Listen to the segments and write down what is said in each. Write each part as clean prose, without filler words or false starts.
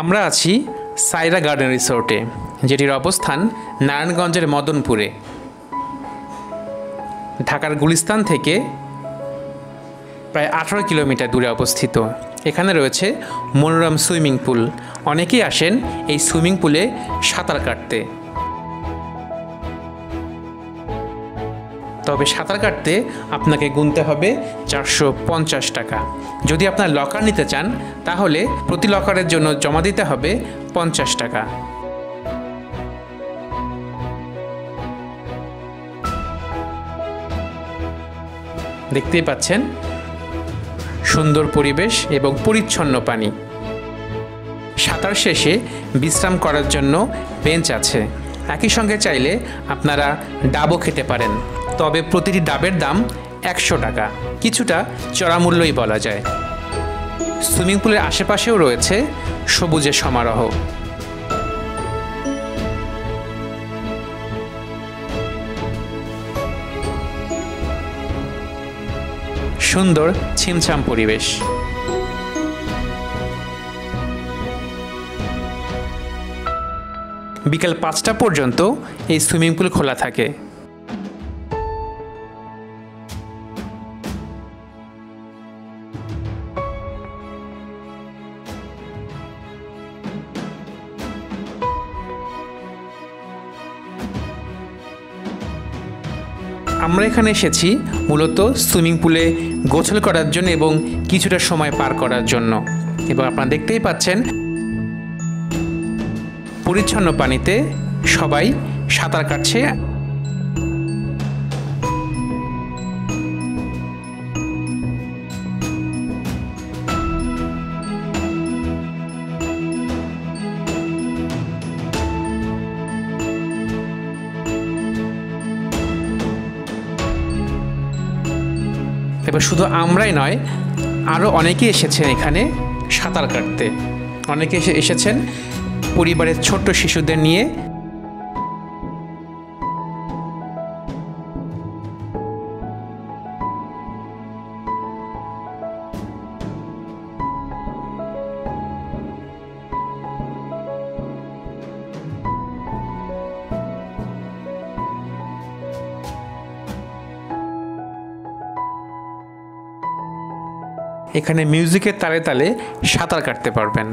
আমরা আছি সাইরা গার্ডেন রিসোর্টে, যেটির অবস্থান নারায়ণগঞ্জের মদনপুরে। ঢাকার গুলিস্তান থেকে প্রায় 18 কিলোমিটার দূরে অবস্থিত। এখানে রয়েছে মনোরম সুইমিং পুল। অনেকেই আসেন এই সুইমিং পুলে সাঁতার কাটতে। তবে সাঁতার কাটতে আপনাকে গুনতে হবে 450 টাকা। যদি আপনার লকার নিতে চান তাহলে প্রতি লকারের জন্য জমা দিতে হবে 50 টাকা। দেখতেই পাচ্ছেন সুন্দর পরিবেশ এবং পরিচ্ছন্ন পানি। সাঁতার শেষে বিশ্রাম করার জন্য বেঞ্চ আছে। একই সঙ্গে চাইলে আপনারা ডাবও খেতে পারেন, তবে প্রতিটি ডাবের দাম 100 টাকা, কিছুটা চড়া মূল্যই বলা যায়। সুইমিং পুলের আশেপাশেও রয়েছে সবুজের সমারোহ। সুন্দর ছিমছাম পরিবেশ। বিকেল 5টা পর্যন্ত এই সুইমিং পুল খোলা থাকে। আমরা এখানে এসেছি মূলত সুইমিং পুলে গোসল করার জন্য এবং কিছুটা সময় পার করার জন্য। এবং আপনারা দেখতেই পাচ্ছেন পরিচ্ছন্ন পানিতে সবাই সাঁতার কাটছে। এবার শুধু আমরাই নয়, আরও অনেকেই এসেছেন এখানে সাঁতার কাটতে। অনেকে এসেছেন পরিবারের ছোট্ট শিশুদের নিয়ে। এখানে মিউজিকের তালে তালে সাঁতার কাটতে পারবেন।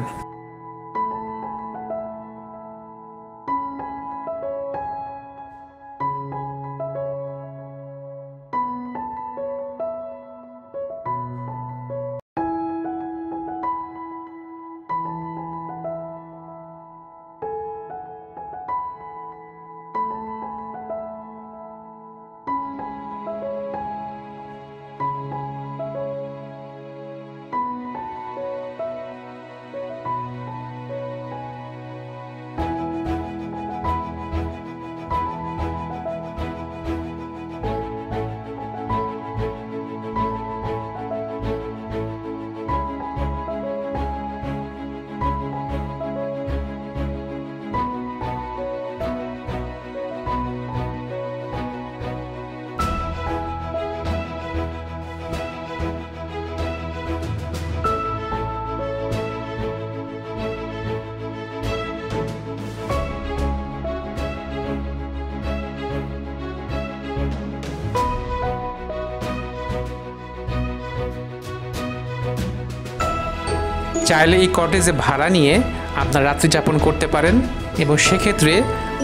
চাইলে এই কটেজে ভাড়া নিয়ে আপনার রাত্রি যাপন করতে পারেন এবং সেক্ষেত্রে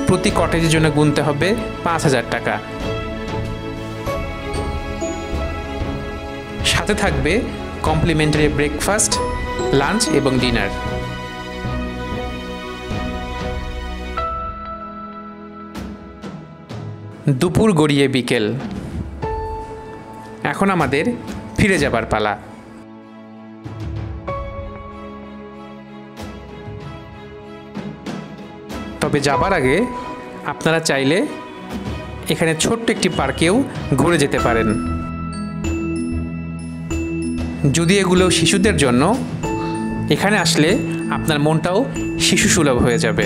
প্রতি কটেজের জন্য গুনতে হবে 5000 টাকা। সাথে থাকবে কমপ্লিমেন্টারি ব্রেকফাস্ট, লাঞ্চ এবং ডিনার। দুপুর গড়িয়ে বিকেল, এখন আমাদের ফিরে যাবার পালা। তবে যাবার আগে আপনারা চাইলে এখানে ছোট্ট একটি পার্কেও ঘুরে যেতে পারেন। যদি এগুলো শিশুদের জন্য, এখানে আসলে আপনার মনটাও শিশু সুলভ হয়ে যাবে।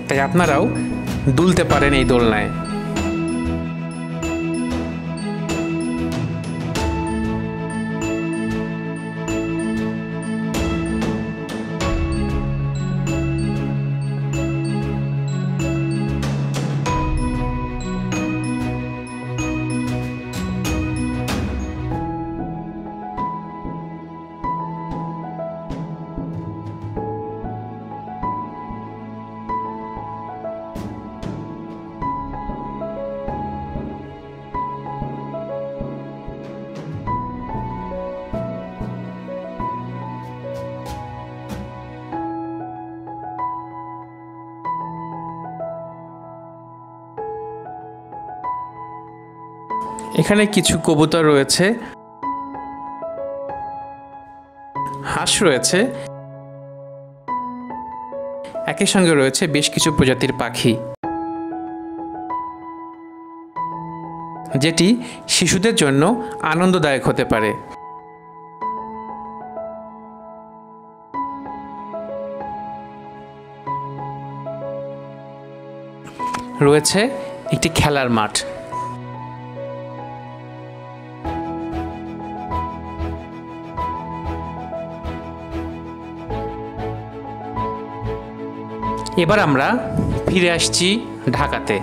তাই আপনারাও দুলতে পারেন এই দোলনায়। এখানে কিছু কবুতর রয়েছে, হাঁস রয়েছে, একই সঙ্গে রয়েছে বেশ কিছু প্রজাতির পাখি, যেটি শিশুদের জন্য আনন্দদায়ক হতে পারে। রয়েছে একটি খেলার মাঠ। এবার আমরা ফিরে আসছি ঢাকাতে।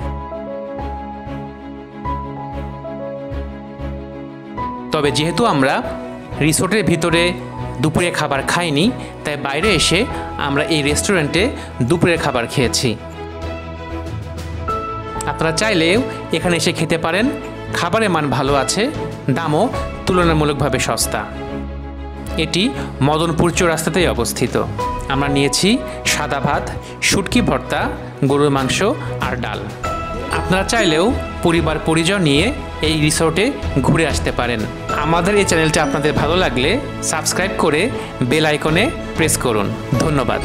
তবে যেহেতু আমরা রিসোর্টের ভিতরে দুপুরে খাবার খাইনি, তাই বাইরে এসে আমরা এই রেস্টুরেন্টে দুপুরের খাবার খেয়েছি। আপনারা চাইলেও এখানে এসে খেতে পারেন। খাবারের মান ভালো আছে, দামও তুলনামূলকভাবে সস্তা। এটি মদনপুর চৌরাস্তাতেই অবস্থিত। আমরা নিয়েছি সাদা ভাত, শুটকি ভর্তা, গরুর মাংস আর ডাল। আপনারা চাইলেও পরিবার পরিজন নিয়ে এই রিসোর্টে ঘুরে আসতে পারেন। আমাদের এই চ্যানেলটা আপনাদের ভালো লাগলে সাবস্ক্রাইব করে বেল আইকনে প্রেস করুন। ধন্যবাদ।